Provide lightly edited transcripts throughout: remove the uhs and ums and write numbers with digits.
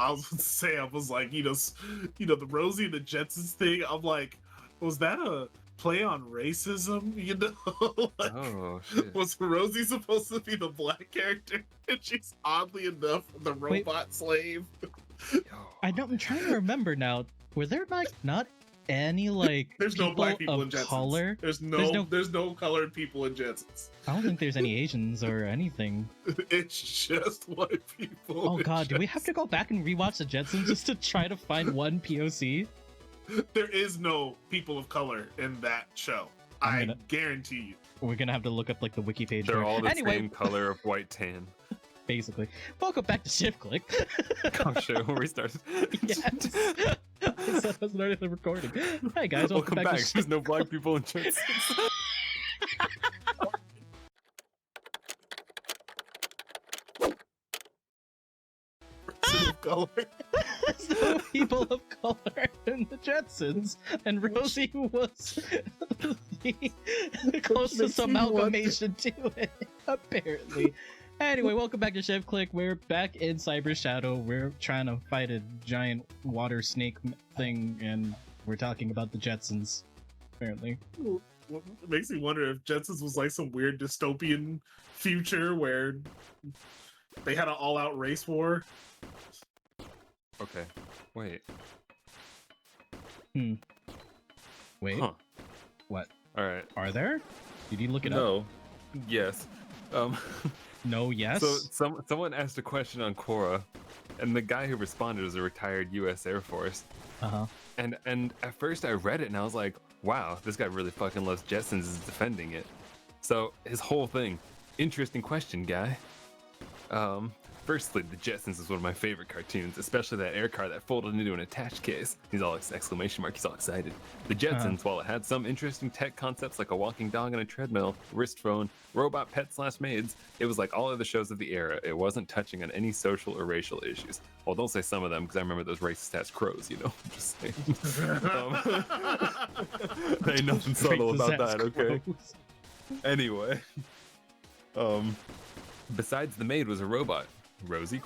I was gonna say, I was like, the Rosie and the Jetsons thing. I'm like, was that a play on racism? Like, Oh shit. was Rosie supposed to be the black character, and she's oddly enough the robot slave? I'm trying to remember now. Were there like not any like There's no black people of in Jetsons. color? There's no colored people in Jetsons. I don't think there's any Asians or anything. It's just white people. Oh god, do we have to go back and rewatch the Jetsons just to try to find one POC? There is no people of color in that show. I guarantee you. We're gonna have to look up like the wiki page. They're all the same color of white tan. Basically. Welcome back to Shift Click. Oh shit, when we started. Yes. I said I started the recording. Hi guys, welcome back. There's no black people in Jetsons. Of color. No people of color in the Jetsons, and Rosie was the closest amalgamation to it, apparently. Anyway, welcome back to Chef Click. We're back in Cyber Shadow. We're trying to fight a giant water snake thing, and we're talking about the Jetsons, apparently. It makes me wonder if Jetsons was like some weird dystopian future where they had an all-out race war. Okay, wait. Wait. Huh. What? All right. Are there? Did you look it up? No. Yes. No, yes. So someone asked a question on Quora, and the guy who responded was a retired U.S. Air Force. Uh-huh. And at first I read it and I was like, wow, this guy really fucking loves Jetsons, is defending it. So his whole thing, interesting question, guy. Firstly, the Jetsons is one of my favorite cartoons, especially that air car that folded into an attached case. He's all exclamation mark, he's all excited. The Jetsons, while it had some interesting tech concepts like a walking dog on a treadmill, wrist phone, robot pets / maids, it was like all other shows of the era. It wasn't touching on any social or racial issues. Well, don't say some of them, because I remember those racist ass crows, you know? I'm just saying. There ain't nothing subtle about that, okay? Anyway. Besides the maid was a robot. Rosie?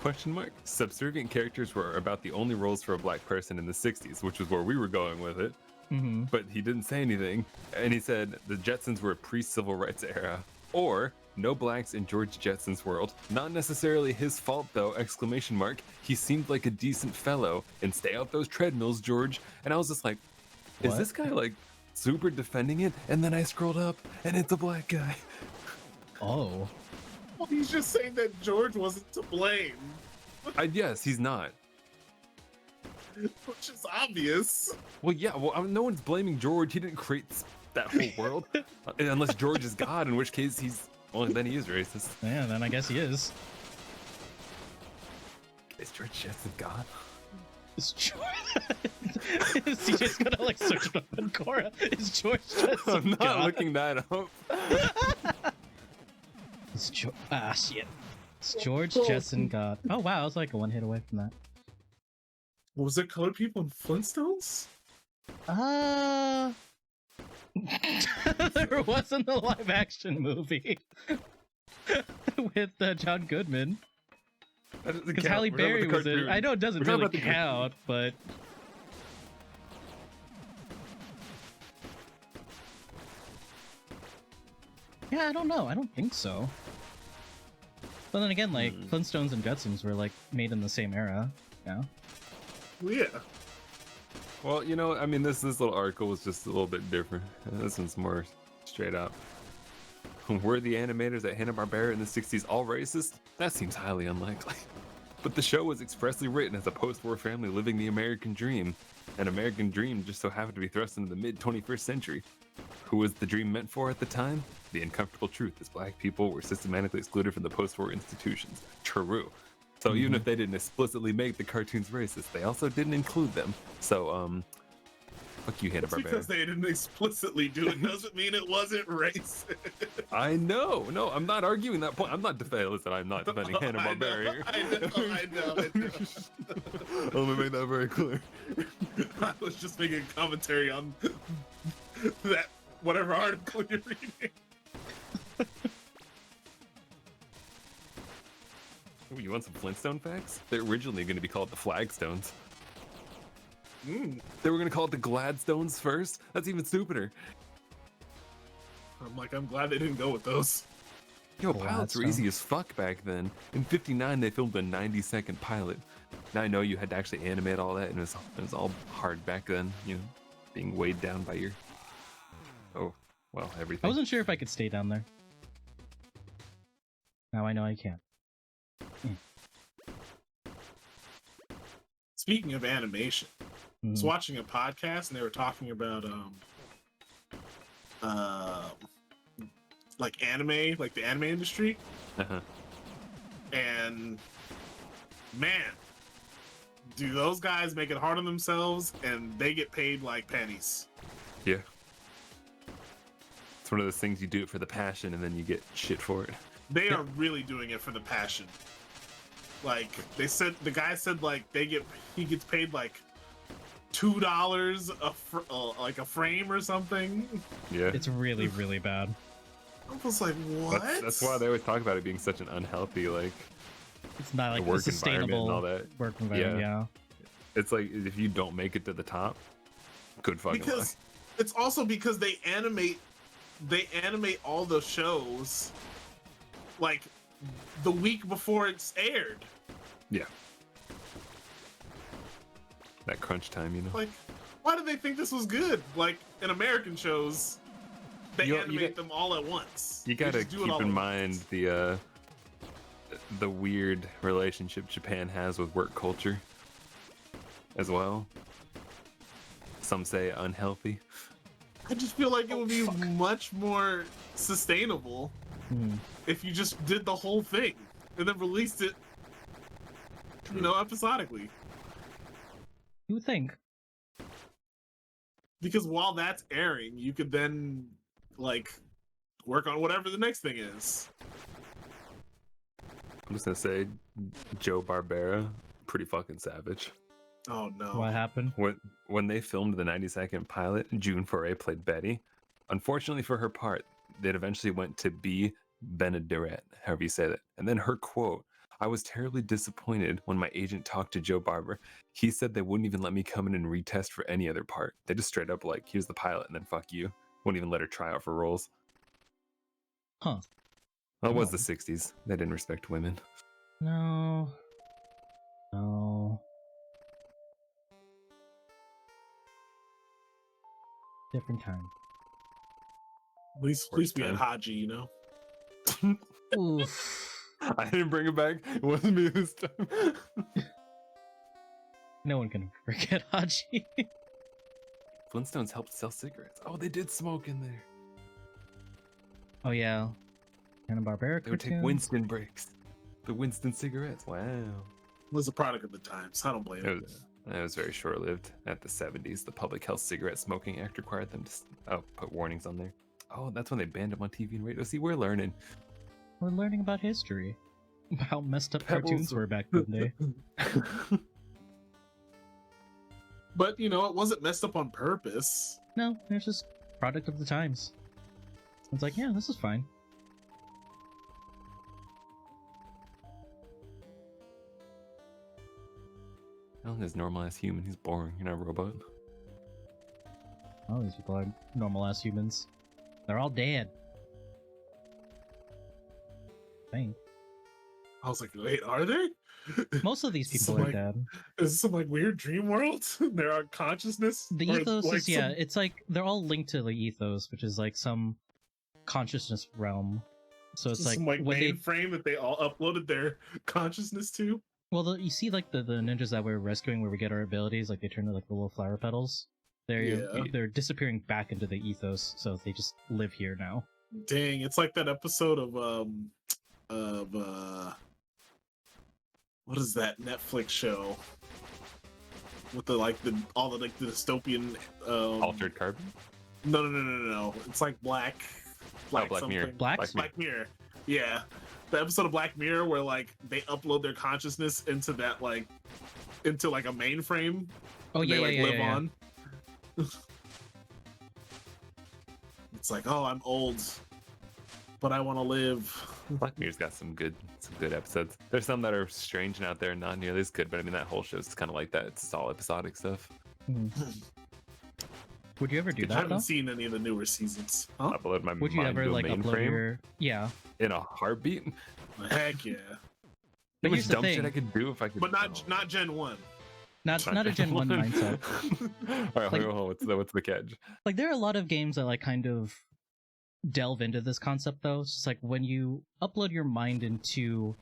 Subservient characters were about the only roles for a black person in the 60s, which is where we were going with it. Mm-hmm. But he didn't say anything. And he said the Jetsons were a pre-civil rights era. Or no blacks in George Jetson's world. Not necessarily his fault though, exclamation mark. He seemed like a decent fellow. And stay out those treadmills, George. And I was just like, is this guy like super defending it? And then I scrolled up and it's a black guy. Oh. Well, he's just saying that George wasn't to blame. Yes, he's not. Which is obvious. Well, yeah, no one's blaming George. He didn't create that whole world. Unless George is God, in which case then he is racist. Yeah, then I guess he is. Is George Jetson God? Is George... Is he just gonna like search it up on Quora? Is George Jetson I'm not God? looking that up. Shit. It's George Jetson God. Oh wow, I was like 1 hit away from that. Was there colored people in Flintstones? There wasn't the live action movie with John Goodman. Because Halle Berry was in it. I know it doesn't really count, but... Yeah, I don't know. I don't think so. But then again, like, Flintstones and Jetsons were, like, made in the same era, yeah? Well, yeah. Well, you know, I mean, this little article was just a little bit different. This one's more straight up. Were the animators at Hanna-Barbera in the 60s all racist? That seems highly unlikely. But the show was expressly written as a post-war family living the American dream. An American dream just so happened to be thrust into the mid-21st century. Who was the dream meant for at the time? The uncomfortable truth is black people were systematically excluded from the post-war institutions. True. So even if they didn't explicitly make the cartoons racist, they also didn't include them. So, fuck you, Hanna-Barbera. Because they didn't explicitly do it doesn't mean it was't racist. I know. No, I'm not arguing that point. I'm not defending. Listen, I'm not defending Hanna-Barbera. I know. Let me make that very clear. I was just making a commentary on that whatever article you're reading. Ooh, you want some Flintstone facts? They're originally going to be called the Flagstones. They were going to call it the Gladstones first? That's even stupider. I'm glad they didn't go with those. Yo, pilots were easy as fuck back then. In '59, they filmed a 90-second pilot. Now I know you had to actually animate all that, and it was all hard back then, you know, being weighed down by your... Oh, well, everything. I wasn't sure if I could stay down there. Now I know I can. Speaking of animation, I was watching a podcast and they were talking about like anime, like the anime industry. And man, do those guys make it hard on themselves, and they get paid like pennies. Yeah. It's one of those things, you do it for the passion and then you get shit for it. They are really doing it for the passion. Like the guy said, like he gets paid like $2 like a frame or something. Yeah. It's really, really bad. I was like, what? That's why they always talk about it being such an unhealthy, like, It's not like work a sustainable environment and all that. work environment. Yeah. It's like, if you don't make it to the top, good fucking luck. Because it's also because they animate all the shows like the week before it's aired. Yeah. That crunch time, you know. Like, why did they think this was good? Like in American shows, they animate them all at once. You gotta keep in mind the weird relationship Japan has with work culture as well. Some say unhealthy. I just feel like it would be much more sustainable if you just did the whole thing and then released it, you know, episodically. You would think. Because while that's airing, you could then, like, work on whatever the next thing is. I'm just gonna say, Joe Barbera, pretty fucking savage. Oh no. What happened? When they filmed the 90-second pilot, June Foray played Betty. Unfortunately for her part, it eventually went to be Benaderet, however you say that. And then her quote, "I was terribly disappointed when my agent talked to Joe Barber. He said they wouldn't even let me come in and retest for any other part. They just straight up like, here's the pilot and then fuck you. Wouldn't even let her try out for roles." Huh. Well, it was the 60s. They didn't respect women. No. Different time. At least we had Haji, you know? Oof. I didn't bring it back. It wasn't me this time. No one can forget Haji. Flintstones helped sell cigarettes. Oh, they did smoke in there. Oh yeah. Hanna-Barbera They would take cartoon. Winston breaks. The Winston cigarettes. Wow. It was a product of the times. I don't blame it. It was very short-lived. At the 70s, the Public Health Cigarette Smoking Act required them to put warnings on there. Oh, that's when they banned them on TV and radio. See, we're learning. We're learning about history. About how messed up cartoons were back in the day. But, you know, it wasn't messed up on purpose. No, it's just product of the times. It's like, yeah, this is fine. Alan is normal as human. He's boring. You're not a robot. All these people are normal ass humans. They're all dead. I think. I was like, wait, are they? Most of these people So, are like, dead. Is this some like weird dream world? They're on consciousness? The Or, ethos like, is, it's like they're all linked to the ethos, which is like some consciousness realm. So it's like some like when they mainframe that they all uploaded their consciousness to. well, you see like the ninjas that we're rescuing where we get our abilities, like they turn to like the little flower petals. They're disappearing back into the ethos, so they just live here now. Dang, it's like that episode of what is that Netflix show with the all the dystopian Altered Carbon? No. It's like Black Black something. Mirror. Black Black Mirror. Yeah. The episode of Black Mirror where like they upload their consciousness into that into a mainframe. Oh yeah, they yeah, live yeah. on. It's like, oh, I'm old, but I want to live. Black Mirror's got some some good episodes. There's some that are strange and out there and not nearly as good, but I mean that whole show's kind of like that. It's all episodic stuff. Would you ever do I that haven't though? seen any of the newer seasons. Huh? Upload my Would you mind ever to a like upload mainframe your in a heartbeat? Heck yeah. But How here's much the dumb shit thing. I could do if I could. But not Gen 1. not a Gen 1 mindset. All right, Like- hold on, what's the catch? Like there are a lot of games that like kind of delve into this concept though. It's just like when you upload your mind into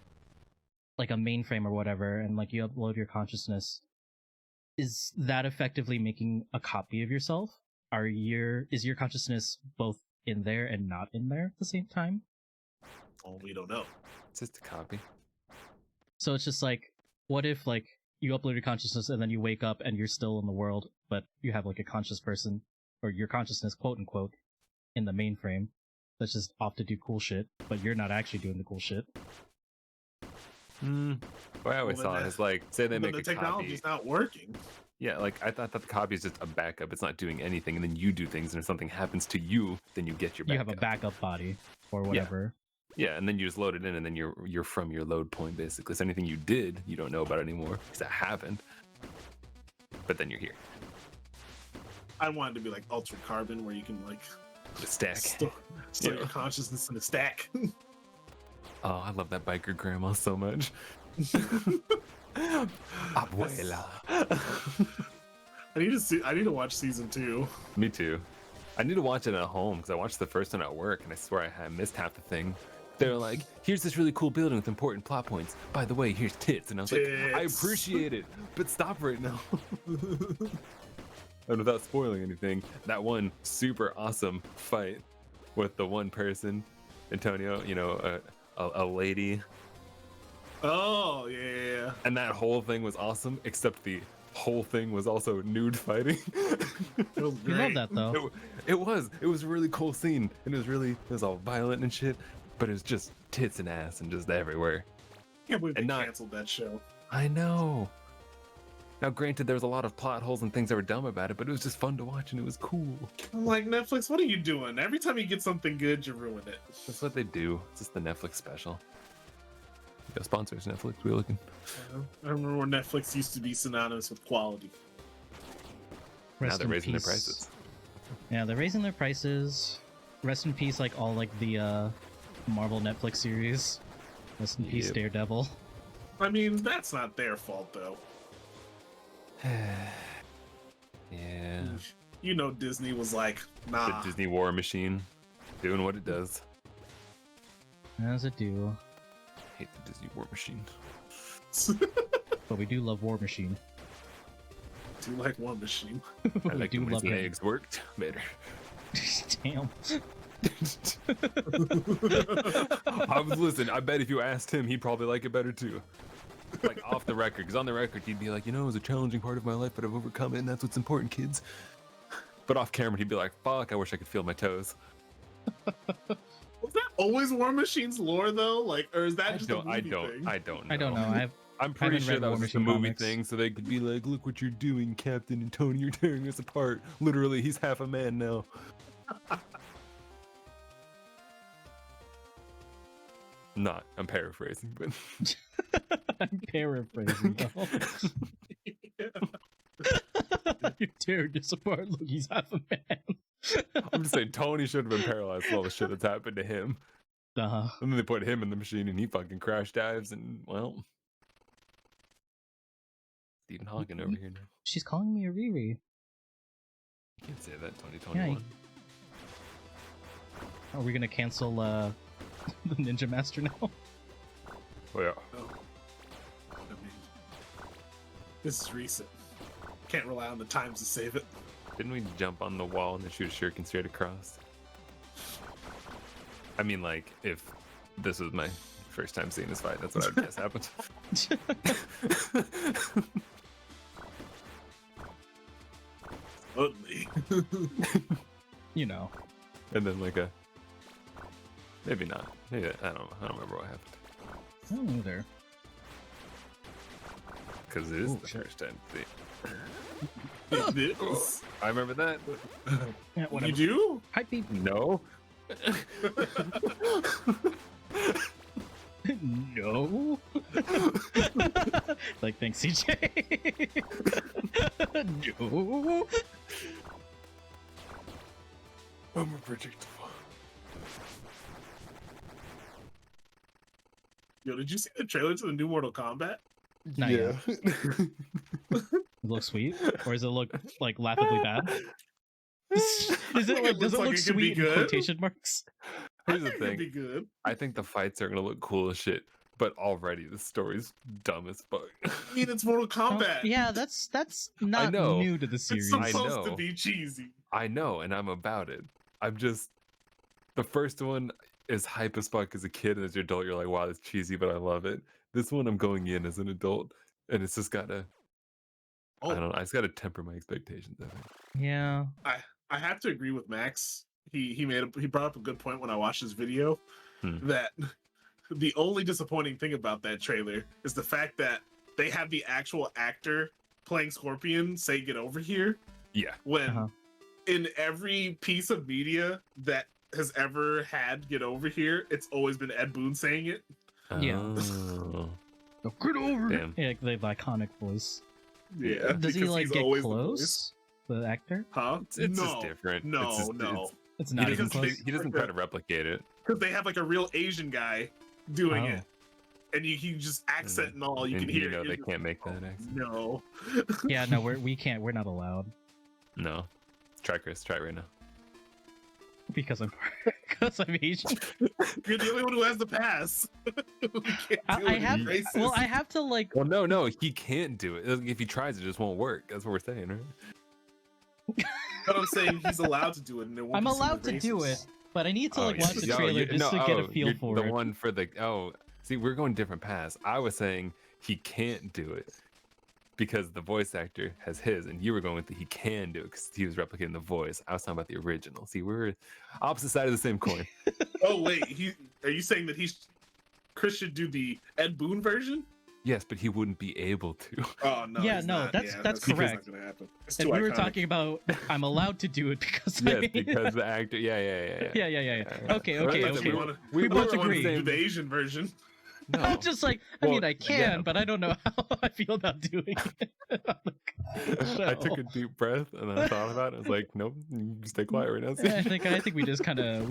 like a mainframe or whatever and like you upload your consciousness, is that effectively making a copy of yourself? Is your consciousness both in there and not in there at the same time? Oh, we don't know. It's just a copy. So it's just like, what if like you upload your consciousness and then you wake up and you're still in the world, but you have like a conscious person, or your consciousness, quote unquote, in the mainframe that's just off to do cool shit, but you're not actually doing the cool shit. What I always Well, then saw is like, say they But make the a copy. technology's not working. Yeah, like I thought that the copy is just a backup. It's not doing anything, and then you do things, and if something happens to you, then you get your backup. You have a backup body or whatever. Yeah, and then you just load it in, and then you're from your load point basically. So anything you did, you don't know about anymore because that happened. But then you're here. I wanted to be like Altered Carbon, where you can like The stack. store Yeah. your consciousness in a stack. Oh, I love that biker grandma so much. Abuela. I need to watch season 2. Me too. I need to watch it at home because I watched the first one at work, and I swear I missed half the thing. They were like, "Here's this really cool building with important plot points. By the way, here's tits," and I was like, "I Tits. appreciate it, but stop right now." And without spoiling anything, that one super awesome fight with the one person, Antonio, you know, a lady, Oh yeah. and that whole thing was awesome, except the whole thing was also nude fighting. It was You love great. that though. It was a really cool scene, and it was all violent and shit, but it was just tits and ass and just everywhere. Can't believe they And not- canceled that show. I know. Now, granted, there was a lot of plot holes and things that were dumb about it, but it was just fun to watch and it was cool. I'm like, Netflix, what are you doing? Every time you get something good, you ruin it. That's what they do. It's just the Netflix special. Yeah, sponsors, Netflix. We're looking. I remember when Netflix used to be synonymous with quality. Now Rest they're in raising their peace. prices. Yeah, they're raising their prices. Rest in peace, like all like the Marvel Netflix series. Rest in peace, Yep. Daredevil. I mean, that's not their fault though. Yeah. You know, Disney was like, nah. The Disney War Machine doing what it does. As it do. I hate the Disney War Machine. But we do love War Machine. Do you like War Machine? I We like do it when love his him. legs worked better. Damn. Listen, I bet if you asked him, he'd probably like it better too. Like off the record, because on the record, he'd be like, you know, it was a challenging part of my life, but I've overcome it, and that's what's important, kids. But off camera, he'd be like, fuck, I wish I could feel my toes. Was that always War Machine's lore though? Like, or is that I just don't, a I movie don't, thing? I don't know. I don't know. I'm pretty haven't sure read that War was just a Machine movie comics. thing, so they could be like, look what you're doing, Captain and Tony, you're tearing us apart. Literally, he's half a man now. Not, I'm paraphrasing, but I'm paraphrasing though. You're tearing us apart. Look, he's half a man. I'm just saying Tony should have been paralyzed with all the shit that's happened to him. Uh-huh. And then they put him in the machine and he fucking crash dives and, well. Stephen Hawking over here now. She's calling me a Riri. You can't say that, 2021. Yeah, Are we gonna cancel the Ninja Master now? Oh, yeah. Oh. I mean, this is recent. Can't rely on the times to save it. Didn't we jump on the wall and then shoot a shuriken straight across? I mean, like, if this was my first time seeing this fight, that's what I would guess happened. Totally. You know. And then like a, maybe not. Maybe I don't remember what happened. I don't know there. Because it is Ooh, the shit. first time to see. It is. I remember that. Yeah, You whatever. do? Hype beat. No. No. Like, thanks, CJ. No. I'm unpredictable. Yo, did you see the trailer to the new Mortal Kombat? Not yet. Does it look sweet, or does it look like laughably bad? Is it like, does it look sweet in quotation marks? Here's the I think it'd thing. be good. I think the fights are gonna look cool as shit, but already the story's dumb as fuck. I mean, it's Mortal Oh, Kombat. yeah, that's not know. new to the It's series. I supposed to know. be cheesy. I know, and I'm about it. I'm just the first one is hype as fuck as a kid, and as an adult, you're like, wow, that's cheesy, but I love it. This one, I'm going in as an adult, and it's just gotta. I don't know. I just gotta temper my expectations. I think. Yeah. I have to agree with Max. He brought up a good point when I watched his video that the only disappointing thing about that trailer is the fact that they have the actual actor playing Scorpion say "Get over here." Yeah. When in every piece of media that has ever had "Get over here," it's always been Ed Boon saying it. Yeah. Oh. Get over. Damn. Yeah, like the iconic voice. Yeah. Does he because like he's get always the close? The actor? Huh? It's no, just different. No, It's just, no. It's He not even doesn't, close. he doesn't try to replicate it. Because they have like a real Asian guy doing Oh. it, and you just accent and all. You And can hear. you know it. they can't make that accent. No. Yeah, no, we can't. We're not allowed No. Try, Chris. Try it right now. because I'm Asian. You're the only one who has the pass. We can't do I it. have. He's racist. Well, I have to like. Well, no, he can't do it. If he tries, it just won't work. That's what we're saying, right? But I'm saying he's allowed to do it, and it won't I'm be seen allowed as to do it, racist. but I need to like yeah. watch the No, trailer just to get a feel you're for the it. one for the see, we're going different paths. I was saying he can't do it because the voice actor has his, and you were going with the he can do it because he was replicating the voice. I was talking about the original. See, we're opposite side of the same coin. Oh wait, are you saying that Chris should do the Ed Boon version? Yes, but he wouldn't be able to. Oh no. Yeah, he's no, not. that's not correct. gonna happen. It's And too we were iconic. talking about I'm allowed to do it because I Yes, mean, because the actor. Yeah. yeah. Okay. Listen, We both wanna agree. do the Asian version. No. I'm just like, I Well, mean, I can, yeah. but I don't know how I feel about doing it. I took a deep breath and then I thought about it. I was like, nope, you stay quiet right now. I think we just kind of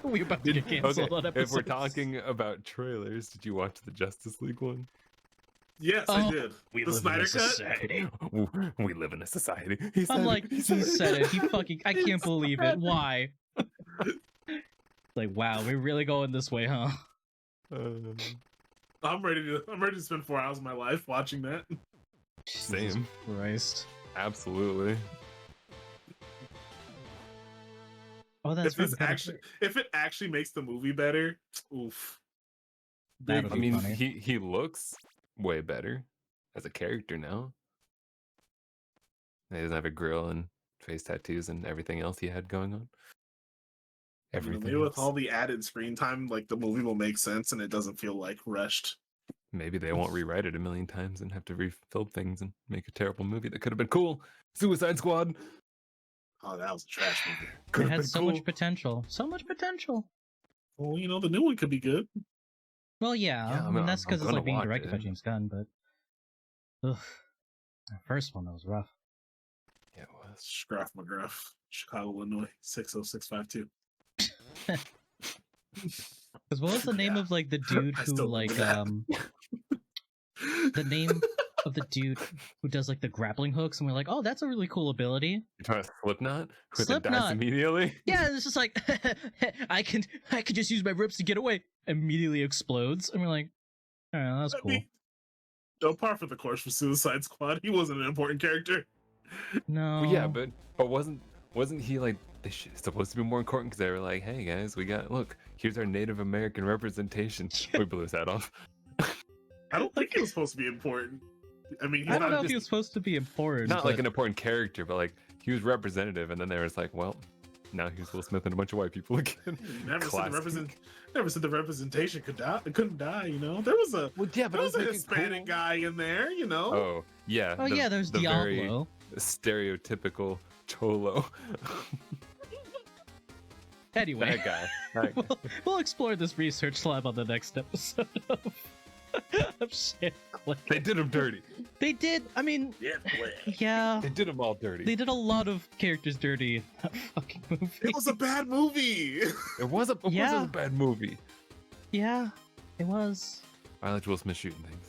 we about to get canceled on episodes. If we're talking about trailers, did you watch the Justice League one? Yes, Oh, I did. we The live Snyder in a Cut. society. We live in a society. He said I'm it, like, he said it. He fucking. I can't believe it. Why? Like, wow, we're really going this way, huh? I'm ready to spend 4 hours of my life watching that. Same. Jesus Christ. Absolutely. Oh, that's If it actually makes the movie better, oof. That Big would I be mean, funny. he looks way better as a character now. He doesn't have a grill and face tattoos and everything else he had going on. Everything. Maybe with else. all the added screen time, like the movie will make sense and it doesn't feel like rushed. Maybe they won't rewrite it a million times and have to refill things and make a terrible movie that could have been cool. Suicide Squad. Oh, that was a trash movie. Could It have had been so cool. much potential. So much potential. Well, you know, the new one could be good. Well, yeah. Yeah, I I'm- mean, that's I'm because it's gonna like being watch directed by it. James Gunn, but ugh, the first one that was rough. Yeah, it was. Scruff McGruff, Chicago, Illinois, 60652. Because what was the name Yeah. of like the dude I who still like remember the name of the dude who does like the grappling hooks, and we're like, oh, that's a really cool ability. You're talking about Slipknot? Who dies Slipknot. immediately? Yeah, it's just like I can just use my ropes to get away. Immediately explodes, and we're like, all right, that's I cool. mean, no par for the course for Suicide Squad. He wasn't an important character. No. Well, yeah, but wasn't he like supposed to be more important because they were like, hey guys, look, here's our Native American representation. We blew his head off. I don't think he was supposed to be important. I mean, he's I don't not know if just, he was supposed to be important. Not like but- an important character, but like he was representative, and then they were just like, well, now here's Will Smith and a bunch of white people again. Never said the representation couldn't die. You know, there was a Well, yeah, but there was a making Hispanic cool. guy in there. You know, Oh yeah. Oh yeah, there's the very Diablo. stereotypical cholo. Anyway, That guy. we'll explore this research lab on the next episode of Shit Clique. They did him dirty. They did. I mean, yeah. They did him all dirty. They did a lot of characters dirty in that fucking movie. It was a bad movie. It was a bad movie. Yeah, it was. I liked Will Smith shooting things.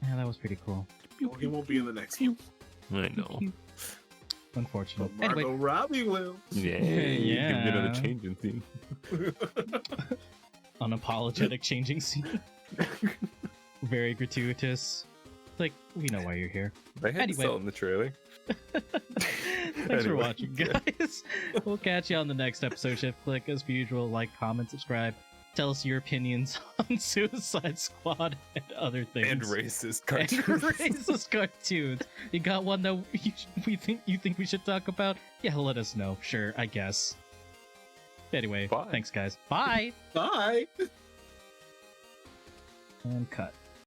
Yeah, that was pretty cool. Well, he won't be in the next one. I know. Unfortunate. But Margot Anyway, Robbie will. Yeah. Yeah. Give me another changing scene. unapologetic changing scene. Very gratuitous. Like, we know why you're here. They had to sell in the trailer. Thanks for watching, guys. We'll catch you on the next episode. Shift Click, as usual. Like, comment, subscribe. Tell us your opinions on Suicide Squad and other things. And racist And cartoons. racist cartoons. You got one that you think we should talk about? Yeah, let us know. Sure, I guess. Anyway, Bye. thanks, guys. Bye. Bye. And cut.